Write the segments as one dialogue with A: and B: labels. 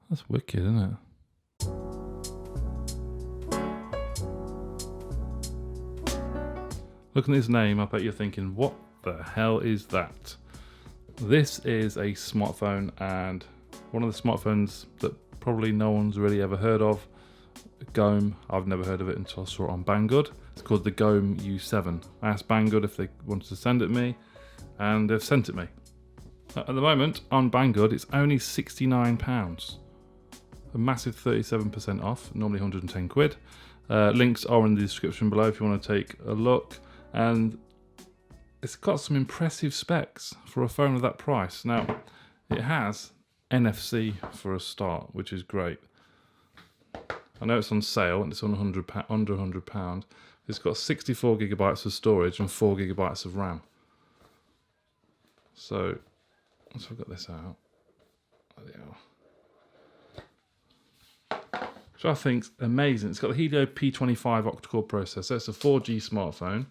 A: That's wicked, isn't it? Looking at his name, I bet you're thinking, what the hell is that? This is a smartphone, and one of the smartphones that probably no one's really ever heard of. GOME, I've never heard of it until I saw it on Banggood. It's called the GOME U7. I asked Banggood if they wanted to send it me, and they've sent it me. At the moment, on Banggood, it's only £69. A massive 37% off, normally 110 quid. Links are in the description below if you want to take a look. And it's got some impressive specs for a phone of that price. Now, it has NFC for a start, which is great. I know it's on sale and it's on under £100. It's got 64 gigabytes of storage and 4 gigabytes of RAM. So, once I've got this out, there we are. Which I think's amazing. It's got the Helio P25 octa-core processor. It's a 4G smartphone.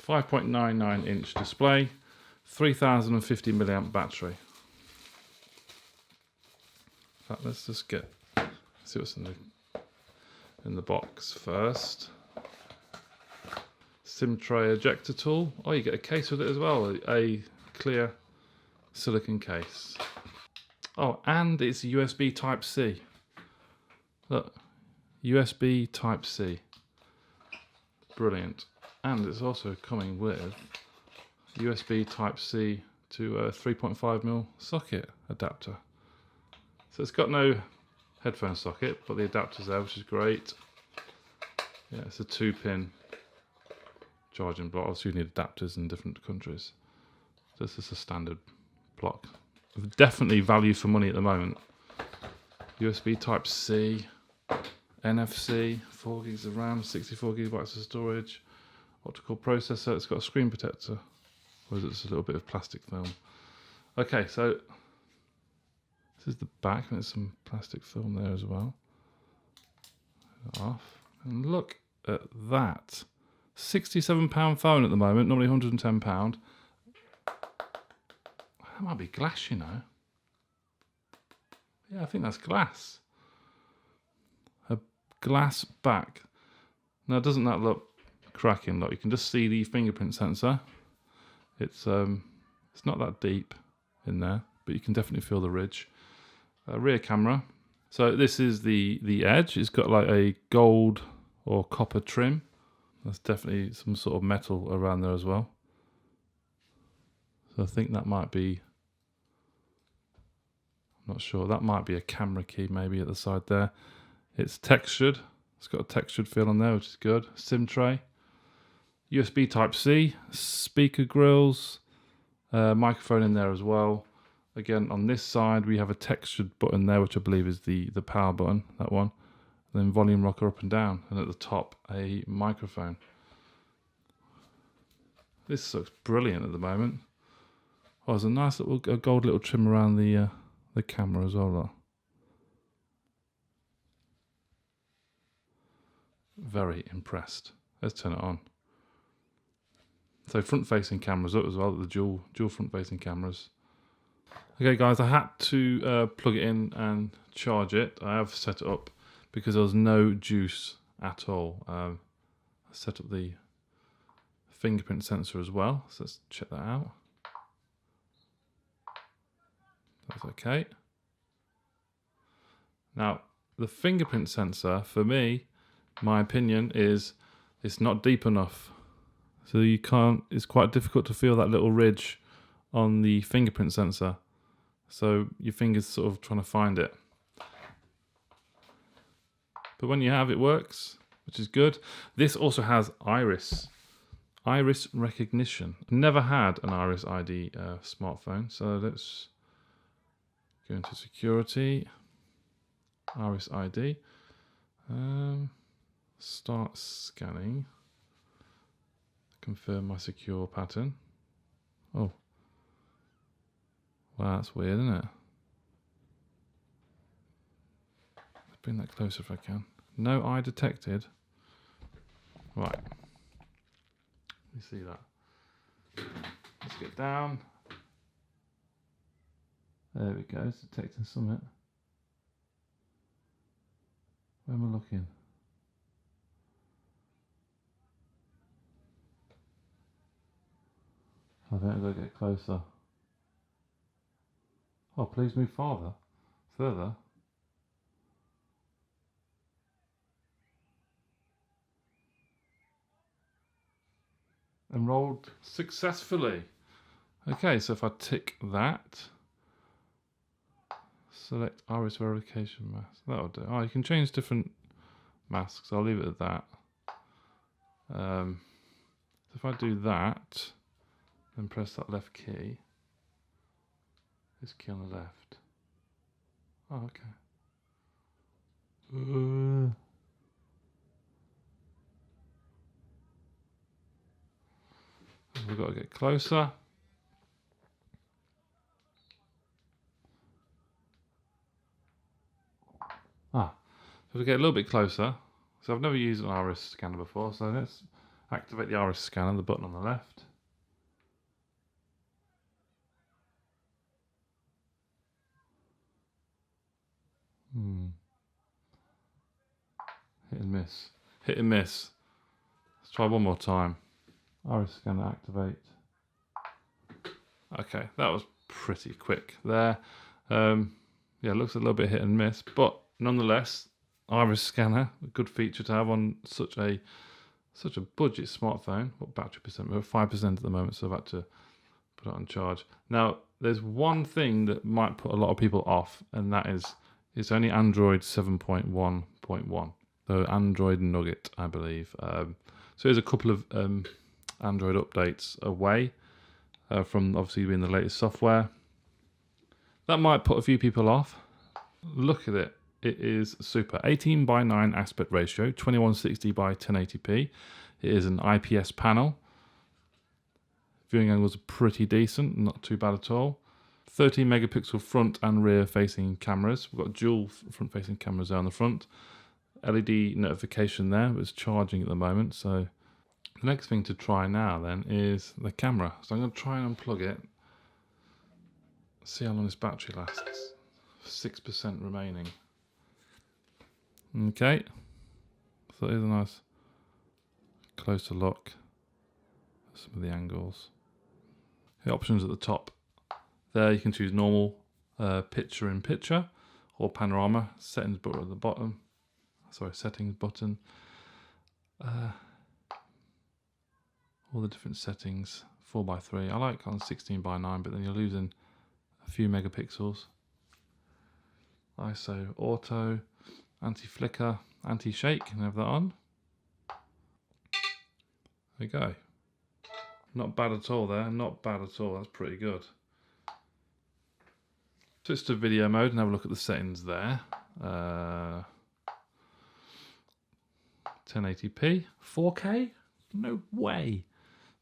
A: 5.99 inch display. 3050 milliamp battery. In fact, let's just see what's in the box first. SIM tray ejector tool. Oh, you get a case with it as well. A clear silicon case. Oh, and it's USB Type-C. Look, USB Type-C. Brilliant. And it's also coming with USB Type-C to a 3.5mm socket adapter. So it's got no headphone socket, but the adapter's there, which is great. Yeah, it's a 2-pin charging block. Obviously you need adapters in different countries. This is a standard block. Definitely value for money at the moment. USB Type-C, NFC, 4 gigs of RAM, 64 gigabytes of storage, octa-core processor. It's got a screen protector, or is it just a little bit of plastic film? Okay, so this is the back, and there's some plastic film there as well. Off, and look at that. £67 phone at the moment, normally £110. That might be glass, you know. Yeah, I think that's glass. A glass back. Now, doesn't that look cracking? Look, you can just see the fingerprint sensor. It's not that deep in there, but you can definitely feel the ridge. Rear camera. So this is the edge. It's got like a gold or copper trim. There's definitely some sort of metal around there as well. So I think that might be, I'm not sure, that might be a camera key maybe at the side there. It's textured. It's got a textured feel on there, which is good. SIM tray. USB Type-C. Speaker grills. Microphone in there as well. Again, on this side, we have a textured button there, which I believe is the power button, that one. And then volume rocker up and down. And at the top, a microphone. This looks brilliant at the moment. Oh, there's a nice little gold little trim around the camera as well. Look. Very impressed. Let's turn it on. So front-facing cameras up as well, the dual front-facing cameras. Okay, guys, I had to plug it in and charge it. I have set it up because there was no juice at all. I set up the fingerprint sensor as well, so let's check that out. That's okay. Now, the fingerprint sensor, for me, my opinion is it's not deep enough. So you can't, it's quite difficult to feel that little ridge on the fingerprint sensor. So your finger's sort of trying to find it. But when you have, it works, which is good. This also has iris recognition. I've never had an Iris ID smartphone, so let's go into security. Iris ID. Start scanning. Confirm my secure pattern. Oh. Wow, that's weird, isn't it? Let's bring that closer if I can. No eye detected. Right. Let me see that. Let's get down. There we go, it's detecting something. Where am I looking? I think I've got to get closer. Oh, please move farther. Further. Enrolled successfully. Okay, so if I tick that, select iris verification mask. That'll do. Oh, you can change different masks. I'll leave it at that. So if I do that, then press that left key. This key on the left. Oh, okay. We've got to get closer. If we get a little bit closer, so I've never used an iris scanner before, so let's activate the iris scanner, the button on the left. Hit and miss. Hit and miss. Let's try one more time. Iris scanner activate. Okay, that was pretty quick there. Yeah, it looks a little bit hit and miss, but nonetheless, iris scanner, a good feature to have on such a budget smartphone. What battery percent? We're at 5% at the moment, so I've had to put it on charge. Now, there's one thing that might put a lot of people off, and that is it's only Android 7.1.1. So Android Nugget, I believe. So there's a couple of Android updates away from obviously being the latest software. That might put a few people off. Look at it. It is super. 18:9 aspect ratio, 2160 by 1080p. It is an IPS panel. Viewing angles are pretty decent, not too bad at all. 13 megapixel front and rear facing cameras. We've got dual front facing cameras there on the front. LED notification there, but it's charging at the moment. So the next thing to try now then is the camera. So I'm going to try and unplug it. See how long this battery lasts. 6% remaining. Okay. So here's a nice closer look at some of the angles. The options at the top. There you can choose normal, picture in picture, or panorama. Settings button at the bottom. Sorry, settings button. All the different settings. 4:3. I like on 16:9, but then you're losing a few megapixels. ISO, auto, anti-flicker, anti-shake. Can have that on. There you go. Not bad at all there. Not bad at all. That's pretty good. Switch to video mode and have a look at the settings there. 1080p, 4K? No way.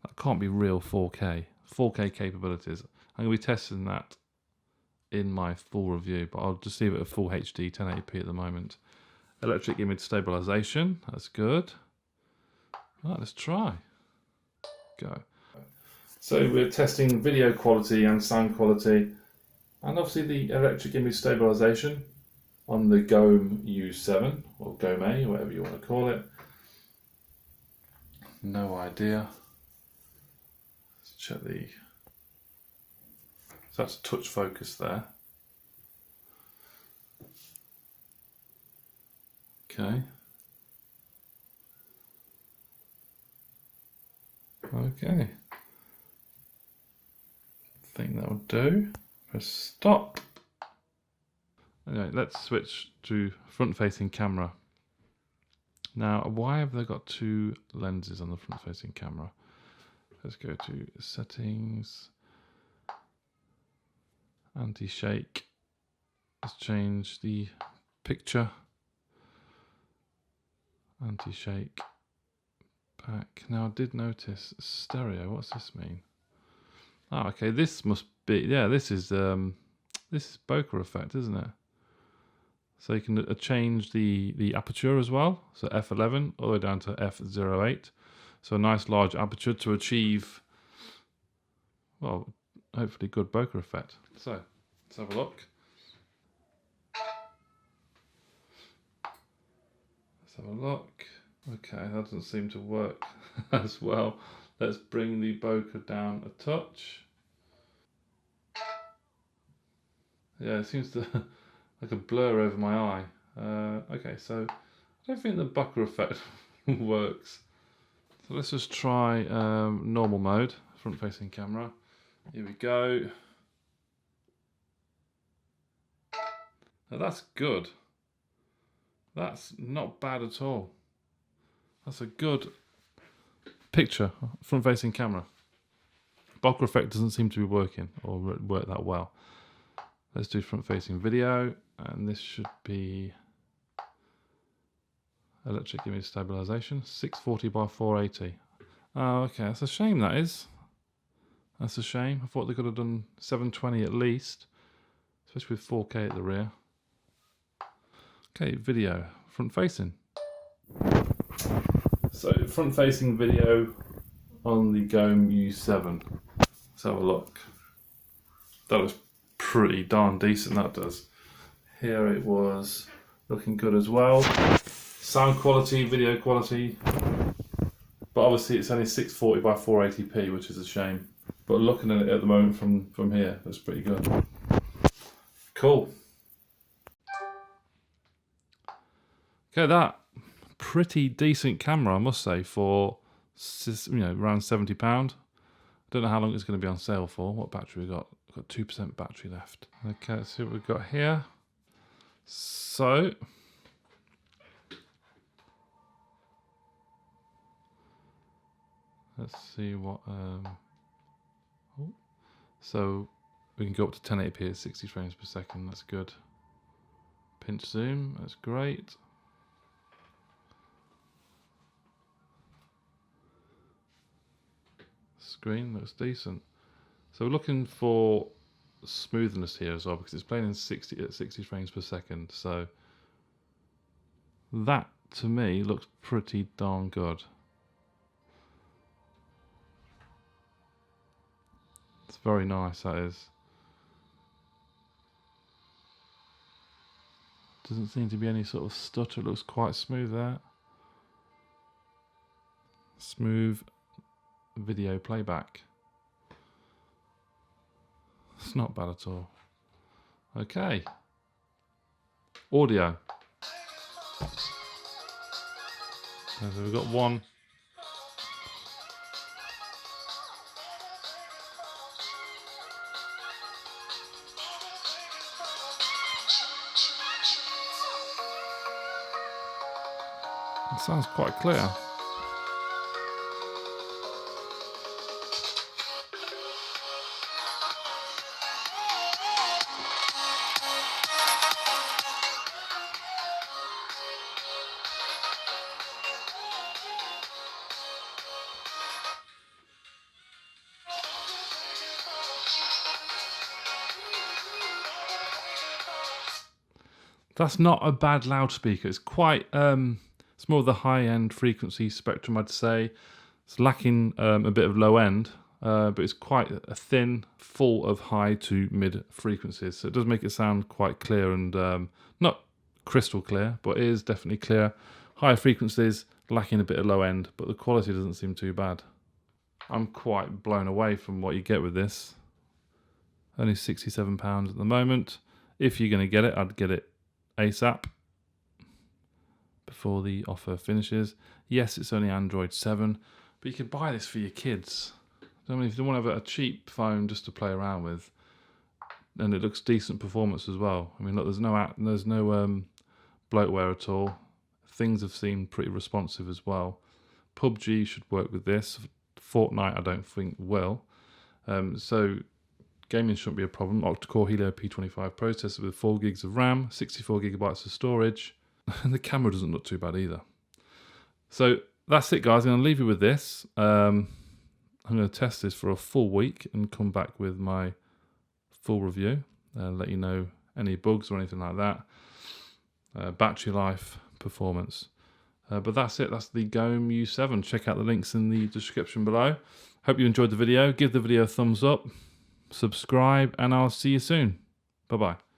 A: That can't be real 4K. 4K capabilities. I'm going to be testing that in my full review, but I'll just leave it at full HD, 1080p at the moment. Electric image stabilization. That's good. Right, let's try. Go. So we're testing video quality and sound quality, and obviously the electric image stabilization on the GOME U7 or GOME, whatever you want to call it. No idea. Let's check the. So that's touch focus there. Okay. Okay. I think that will do. Press stop. Anyway, let's switch to front-facing camera. Now, why have they got two lenses on the front-facing camera? Let's go to settings, anti-shake. Let's change the picture. Anti-shake. Back. Now, I did notice stereo. What's this mean? Oh, okay. This must be. Yeah, this is bokeh effect, isn't it? So you can change the aperture as well. So f11 all the way down to f08. So a nice large aperture to achieve, well, hopefully good bokeh effect. So let's have a look. have a look. Okay, that doesn't seem to work as well. Let's bring the bokeh down a touch. Yeah, it seems to like a blur over my eye. Okay, so I don't think the bokeh effect works. So let's just try normal mode, front-facing camera. Here we go. Now that's good. That's not bad at all. That's a good picture, front-facing camera. Bokeh effect doesn't seem to be working or work that well. Let's do front-facing video, and this should be electric image stabilization, 640 by 480. Oh, okay, that's a shame, that is. That's a shame. I thought they could have done 720 at least, especially with 4K at the rear. Okay, video, front-facing. So, front-facing video on the GOME U7. Let's have a look. That looks pretty darn decent, that does. Here it was looking good as well. Sound quality, video quality. But obviously it's only 640 by 480p, which is a shame. But looking at it at the moment from here, that's pretty good. Cool. Okay, that pretty decent camera, I must say, for around £70. I don't know how long it's going to be on sale for. What battery we got? We've got 2% battery left. Okay, let's see what we've got here. So let's see what. So we can go up to 1080p at 60 frames per second. That's good. Pinch zoom. That's great. Screen looks decent. So we're looking for smoothness here as well, because it's playing in 60 frames per second. So that to me looks pretty darn good. It's very nice, that is. Doesn't seem to be any sort of stutter. It looks quite smooth there. Smooth video playback. It's not bad at all. Okay. Audio. So we've got one. It sounds quite clear. That's not a bad loudspeaker. It's quite, it's more of the high-end frequency spectrum, I'd say. It's lacking a bit of low end, but it's quite a thin, full of high to mid frequencies. So it does make it sound quite clear and not crystal clear, but it is definitely clear. Higher frequencies, lacking a bit of low end, but the quality doesn't seem too bad. I'm quite blown away from what you get with this. Only £67 at the moment. If you're going to get it, I'd get it ASAP before the offer finishes. Yes, it's only Android 7, but you could buy this for your kids. I mean, if you want to have a cheap phone just to play around with, and it looks decent performance as well. I mean, look, there's no bloatware at all. Things have seemed pretty responsive as well. PUBG should work with this. Fortnite, I don't think will. So gaming shouldn't be a problem. Octa-core Helio P25 processor with 4 gigs of RAM, 64 gigabytes of storage, and the camera doesn't look too bad either. So that's it, guys. I'm going to leave you with this. I'm going to test this for a full week and come back with my full review and let you know any bugs or anything like that. Battery life, performance. But that's it. That's the GOME U7. Check out the links in the description below. Hope you enjoyed the video. Give the video a thumbs up. Subscribe, and I'll see you soon. Bye-bye.